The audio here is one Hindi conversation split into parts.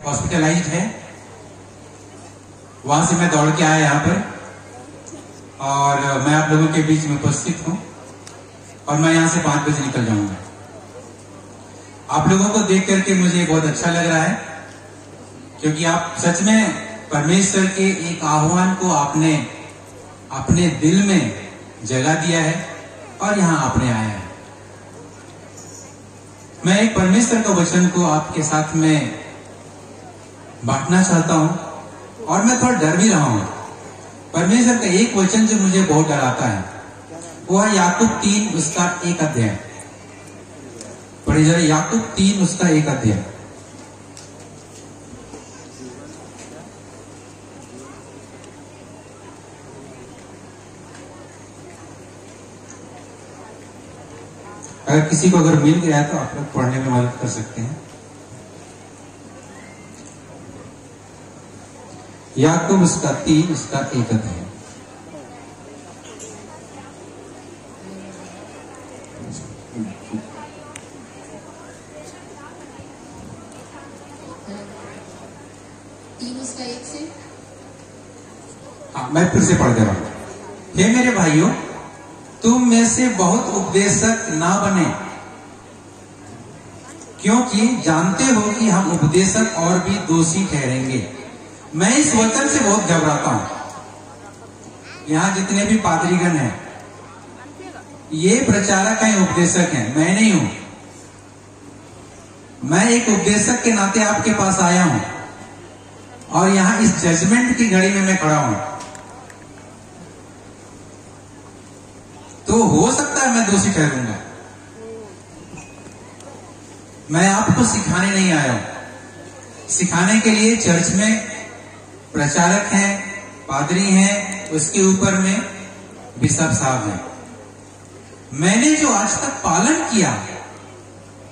हॉस्पिटलाइज्ड है, वहां से मैं दौड़ के आया यहाँ पर और मैं आप लोगों के बीच में उपस्थित हूँ और मैं यहाँ से 5 बजे निकल जाऊंगा। आप लोगों को देख करके मुझे बहुत अच्छा लग रहा है क्योंकि आप सच में परमेश्वर के एक आह्वान को आपने अपने दिल में जगह दिया है और यहाँ आपने आया है। मैं एक परमेश्वर का वचन को आपके साथ में बांटना चाहता हूं और मैं थोड़ा डर भी रहा हूं। परमेश्वर का एक वचन जो मुझे बहुत डराता है वो है याकूब 3 उसका 1 अध्याय। पढ़िए जरा याकूब 3 उसका 1 अध्याय। अगर किसी को अगर मिल गया है तो आप लोग पढ़ने में मदद कर सकते हैं। याकूब उसका 3 उसका 1 अध्याय। हाँ, मैं फिर से पढ़ दे रहा हूं। हे मेरे भाइयों, तुम में से बहुत उपदेशक ना बने, क्योंकि जानते हो कि हम उपदेशक और भी दोषी ठहरेंगे। मैं इस वचन से बहुत घबराता हूं। यहां जितने भी पादरीगण हैं ये प्रचारक हैं, उपदेशक हैं, मैं नहीं हूं। मैं एक उपदेशक के नाते आपके पास आया हूं और यहां इस जजमेंट की घड़ी में मैं खड़ा हूं। तो हो सकता है मैं दोषी ठहरूंगा। मैं आपको सिखाने नहीं आया हूं। सिखाने के लिए चर्च में प्रचारक हैं, पादरी हैं, उसके ऊपर में बिशप साहब हैं। मैंने जो आज तक पालन किया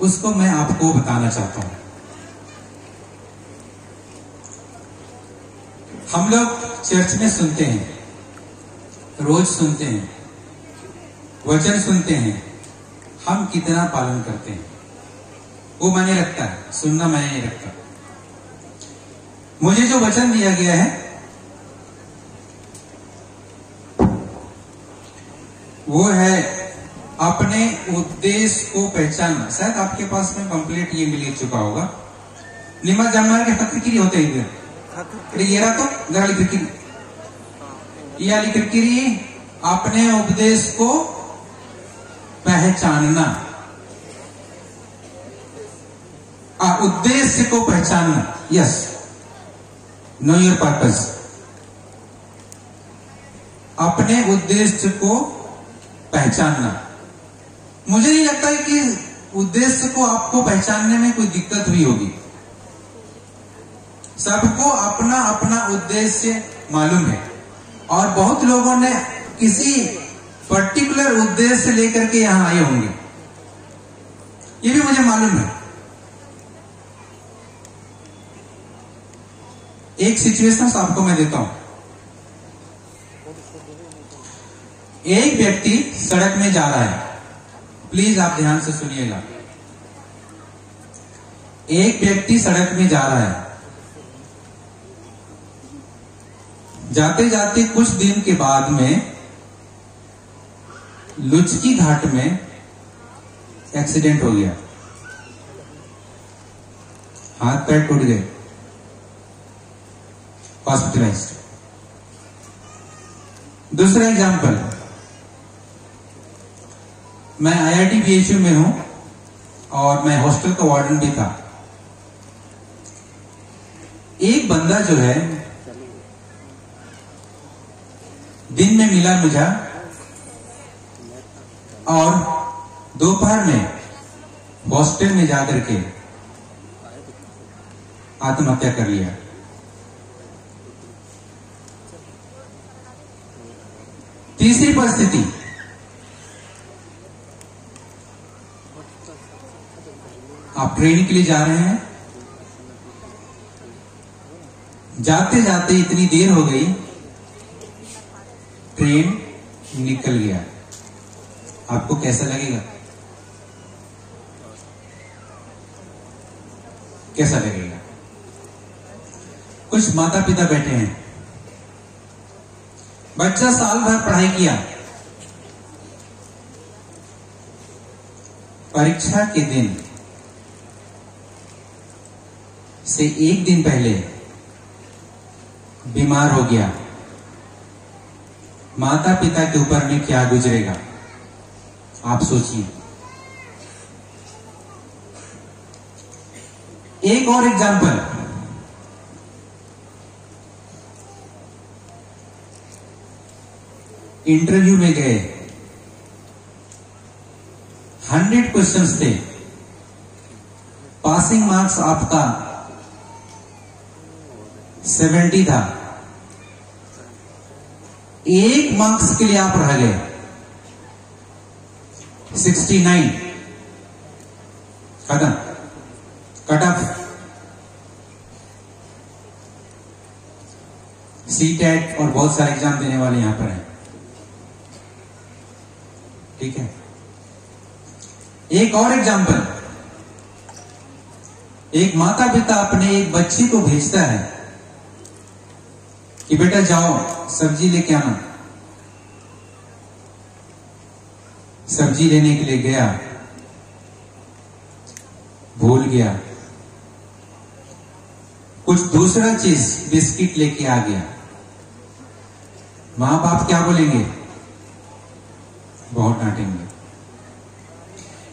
उसको मैं आपको बताना चाहता हूं। हम लोग चर्च में सुनते हैं, रोज सुनते हैं, वचन सुनते हैं, हम कितना पालन करते हैं वो मायने रखता है, सुनना मायने नहीं रखता। मुझे जो वचन दिया गया है वो है अपने उद्देश्य को पहचानना। शायद आपके पास में कंप्लीट ये मिल चुका होगा। निमा जमा के फक्र होते ही ये रहा तो गराली फिक्री या लिक्री अपने उपदेश को पहचानना, उद्देश्य को पहचानना। Yes, know your purpose. अपने उद्देश्य को पहचानना। मुझे नहीं लगता है कि उद्देश्य को आपको पहचानने में कोई दिक्कत हुई होगी। सबको अपना अपना उद्देश्य मालूम है और बहुत लोगों ने किसी पर्टिकुलर उद्देश्य लेकर के यहां आए होंगे, ये भी मुझे मालूम है। एक सिचुएशन आपको मैं देता हूं। एक व्यक्ति सड़क में जा रहा है, प्लीज आप ध्यान से सुनिएगा। एक व्यक्ति सड़क में जा रहा है, जाते जाते कुछ दिन के बाद में लुचकी घाट में एक्सीडेंट हो गया, हाथ पैर टूट गए, हॉस्पिटलाइज्ड। दूसरा एग्जाम्पल, मैं IIT BHU में हूं और मैं हॉस्टल का वार्डन भी था। एक बंदा जो है दिन में मिला मुझे और दोपहर में हॉस्टल में जाकर के आत्महत्या कर लिया। तीसरी परिस्थिति, आप ट्रेनिंग के लिए जा रहे हैं, जाते जाते इतनी देर हो गई, ट्रेन निकल गया। आपको कैसा लगेगा? कैसा लगेगा? कुछ माता पिता बैठे हैं, बच्चा साल भर पढ़ाई किया, परीक्षा के दिन से एक दिन पहले बीमार हो गया। माता पिता के ऊपर में क्या गुजरेगा, आप सोचिए। एक और एग्जाम्पल, इंटरव्यू में गए, 100 क्वेश्चंस थे, पासिंग मार्क्स आपका 70 था, 1 मार्क्स के लिए आप रह गए 69, खत्म, कट ऑफ। सीटेट और बहुत सारे एग्जाम देने वाले यहां पर हैं, ठीक है। एक और एग्जाम्पल, एक माता पिता अपने एक बच्ची को भेजता है कि बेटा जाओ सब्जी लेके आना। सब्जी लेने के लिए गया, भूल गया, कुछ दूसरा चीज बिस्किट लेके आ गया। मां बाप क्या बोलेंगे, बहुत डांटेंगे।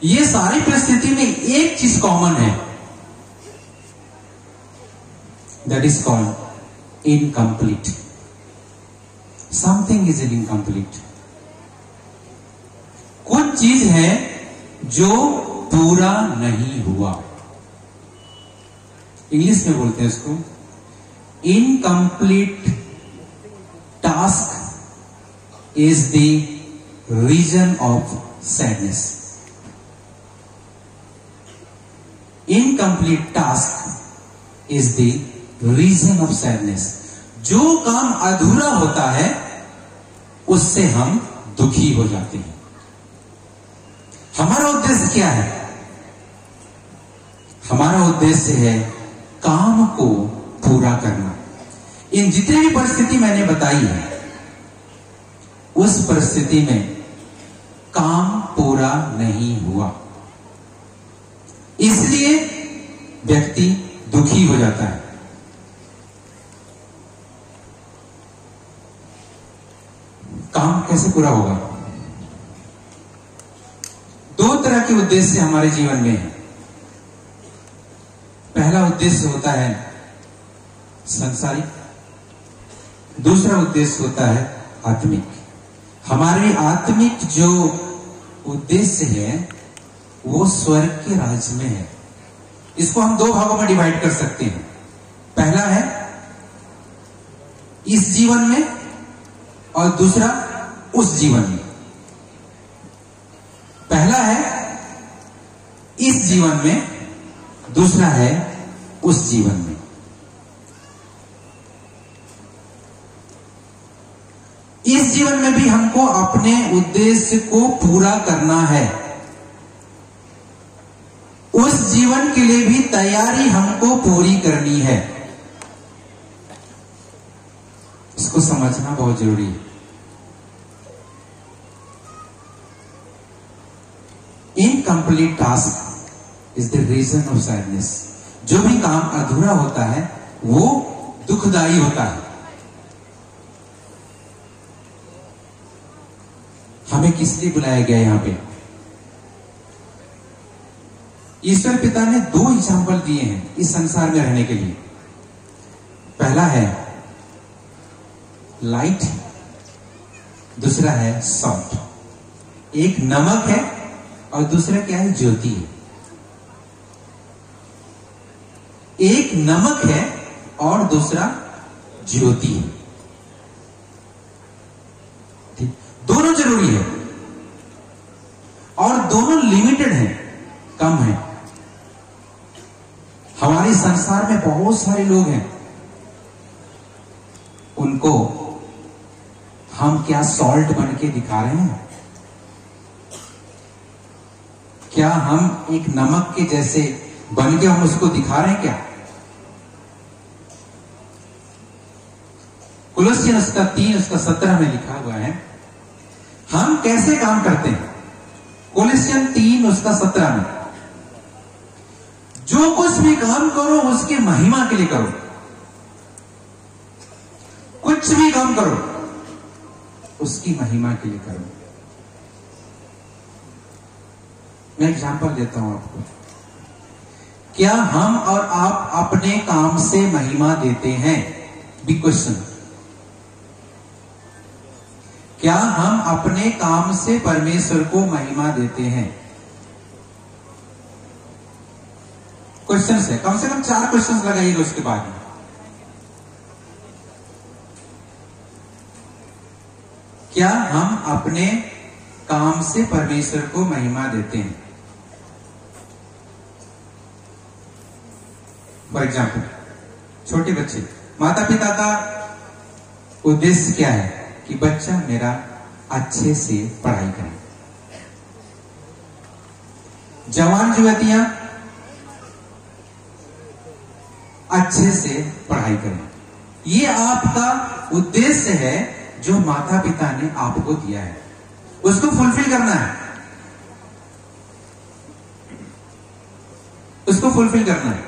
ये सारी परिस्थिति में एक चीज कॉमन है, that is called incomplete. Something is incomplete. कुछ चीज है जो पूरा नहीं हुआ। इंग्लिश में बोलते हैं इसको incomplete task is the reason of sadness. Incomplete task is the reason of sadness. जो काम अधूरा होता है उससे हम दुखी हो जाते हैं। हमारा उद्देश्य क्या है? हमारा उद्देश्य है काम को पूरा करना। इन जितनी भी परिस्थिति मैंने बताई है, उस परिस्थिति में काम पूरा नहीं हुआ, इसलिए व्यक्ति दुखी हो जाता है। काम कैसे पूरा होगा? दो तरह के उद्देश्य हमारे जीवन में है। पहला उद्देश्य होता है सांसारिक, दूसरा उद्देश्य होता है आत्मिक। हमारे आत्मिक जो उद्देश्य है वो स्वर्ग के राज्य में है। इसको हम दो भागों में डिवाइड कर सकते हैं। पहला है इस जीवन में और दूसरा उस जीवन में। पहला है इस जीवन में, दूसरा है उस जीवन में। इस जीवन में भी हमको अपने उद्देश्य को पूरा करना है। उस जीवन के लिए भी तैयारी हमको पूरी करनी है। इसको समझना बहुत जरूरी है। Incomplete task is the reason of sadness. जो भी काम अधूरा होता है वो दुखदाई होता है। हमें किस लिए बुलाया गया यहां पे? ईश्वर पिता ने दो एग्जाम्पल दिए हैं इस संसार में रहने के लिए। पहला है लाइट, दूसरा है सॉल्ट। एक नमक है और दूसरा क्या है? ज्योति है। एक नमक है और दूसरा ज्योति है। ठीक, दोनों जरूरी है और दोनों लिमिटेड है, कम है। हमारे संसार में बहुत सारे लोग हैं, उनको हम क्या सॉल्ट बन के दिखा रहे हैं? क्या हम एक नमक के जैसे बन के हम उसको दिखा रहे हैं क्या? कोलोसियन उसका 3 उसका 17 में लिखा हुआ है, हम कैसे काम करते हैं। कोलोसियन 3 उसका 17 में, जो कुछ भी काम करो उसकी महिमा के लिए करो। कुछ भी काम करो उसकी महिमा के लिए करो। मैं एग्जांपल देता हूं आपको। क्या हम और आप अपने काम से महिमा देते हैं? Big question. क्या हम अपने काम से परमेश्वर को महिमा देते हैं? क्वेश्चन है, कम से कम 4 क्वेश्चन लगाइएगा उसके बाद में। क्या हम अपने काम से परमेश्वर को महिमा देते हैं? फॉर एग्जाम्पल, छोटे बच्चे, माता पिता का उद्देश्य क्या है कि बच्चा मेरा अच्छे से पढ़ाई करे। जवान युवतियां अच्छे से पढ़ाई करें। ये आपका उद्देश्य है जो माता पिता ने आपको दिया है, उसको फुलफिल करना है, उसको फुलफिल करना है।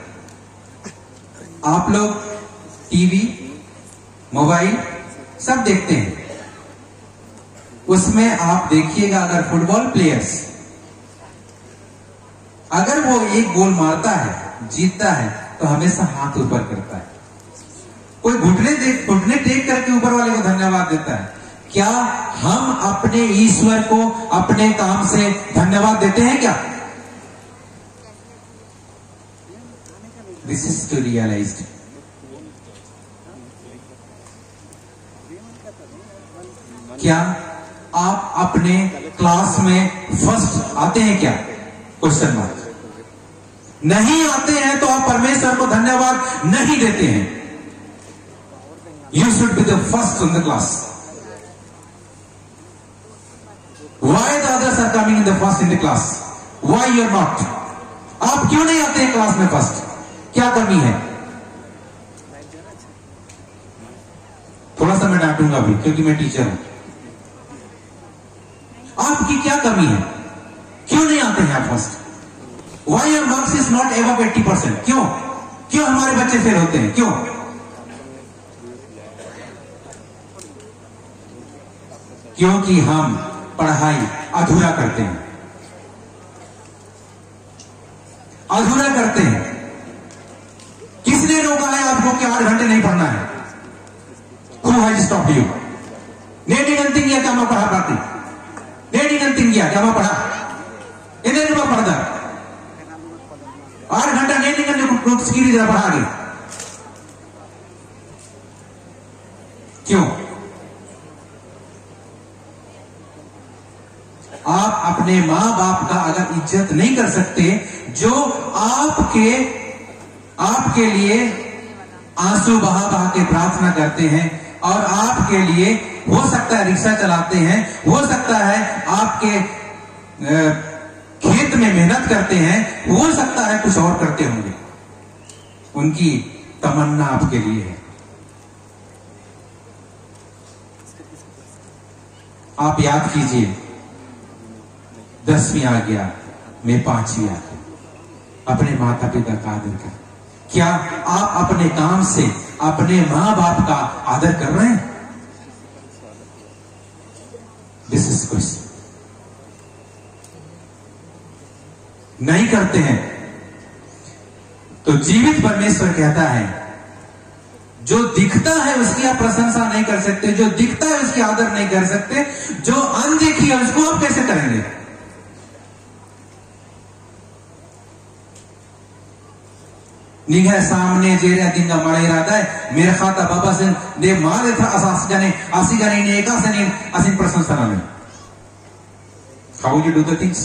आप लोग टीवी, मोबाइल सब देखते हैं, उसमें आप देखिएगा अगर फुटबॉल प्लेयर्स अगर वो एक गोल मारता है, जीतता है, तो हमेशा हाथ ऊपर करता है। कोई घुटने टेक करके ऊपर वाले को धन्यवाद देता है। क्या हम अपने ईश्वर को अपने काम से धन्यवाद देते हैं क्या? This is to realized. क्या आप अपने क्लास में फर्स्ट आते हैं क्या? Question mark. नहीं आते हैं तो आप परमेश्वर को धन्यवाद नहीं देते हैं। You should be the first in the class. Why the others are coming in the first in the class? Why you are not? आप क्यों नहीं आते हैं क्लास में फर्स्ट? क्या कमी है? थोड़ा सा मैं डांटूंगा भी क्योंकि मैं टीचर हूं। आपकी क्या कमी है? क्यों नहीं आते हैं आप first? Why your marks is not above 80%? क्यों हमारे बच्चे फेल होते हैं? क्यों? क्योंकि हम पढ़ाई अधूरा करते हैं। अधूरा करते हैं। किसने रोका है आपको कि 8 घंटे नहीं पढ़ना है? Who has stopped you? नेटी नंतिंग किया क्या मैं पढ़ा पाती? नेटी नंतिंग किया क्या मैं पढ़ा? इन्हें नहीं पढ़ता। 8 घंटा नेटी नंतिंग की जरा पढ़ा गई। क्यों? आप अपने मां बाप का अगर इज्जत नहीं कर सकते, जो आपके लिए आंसू बहा बहा के प्रार्थना करते हैं और आपके लिए हो सकता है रिक्शा चलाते हैं, हो सकता है आपके खेत में मेहनत करते हैं, हो सकता है कुछ और करते होंगे, उनकी तमन्ना आपके लिए है। आप याद कीजिए, 10वीं आ गया, मैं 5वीं आ गया, अपने माता पिता का आदर कर। क्या आप अपने काम से अपने मां बाप का आदर कर रहे हैं? This is question. नहीं करते हैं तो जीवित परमेश्वर कहता है, जो दिखता है उसकी आप प्रशंसा नहीं कर सकते, जो दिखता है उसकी आदर नहीं कर सकते, जो अनदेखी है उसको आप कैसे करेंगे? निगाह सामने जेरे दिन मड़े रहता है मेरे खाता बाबा से ने मारे था आसी जाने ने एका से ने असिन प्रशंसा नहीं। How you do the things?